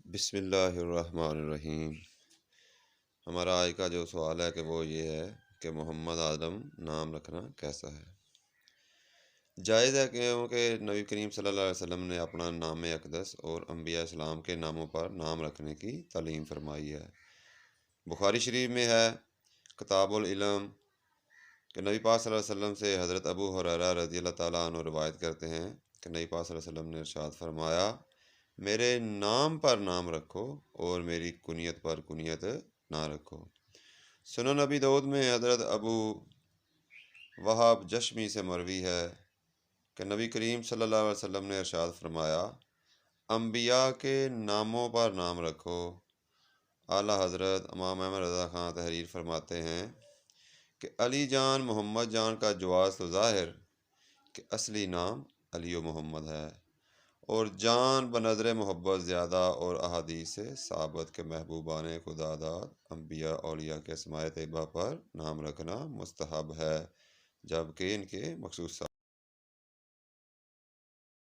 بسم اللہ الرحمن الرحیم۔ ہمارا آج کا جو سوال ہے کہ وہ یہ ہے کہ محمد اعظم نام رکھنا کیسا ہے؟ جائز ہے کیونکہ نبی کریم صلی اللہ علیہ وسلم نے اپنا نام اقدس اور انبیاء اسلام کے ناموں پر نام رکھنے کی تعلیم فرمائی ہے۔ بخاری شریف میں ہے کتاب العلم کہ نبی پاک صلی اللہ علیہ وسلم سے حضرت ابو ہریرہ رضی اللہ تعالیٰ عنہ روایت کرتے ہیں کہ نبی پاک صلی اللہ علیہ وسلم نے ارشاد فرمایا، میرے نام پر نام رکھو اور میری کنیت پر کنیت نہ رکھو۔ سنن نبی داؤد میں حضرت ابو وہاب جشمی سے مروی ہے کہ نبی کریم صلی اللہ علیہ وسلم نے ارشاد فرمایا، انبیاء کے ناموں پر نام رکھو۔ اعلیٰ حضرت امام احمد رضا خان تحریر فرماتے ہیں کہ علی جان محمد جان کا جواز تو ظاہر کہ اصلی نام علی و محمد ہے، اور جان بنظر محبت زیادہ، اور احادیث سے ثابت کہ محبوبان خدا داد انبیاء اولیاء کے اسماء طیبہ پر نام رکھنا مستحب ہے، جبکہ ان کے مخصوص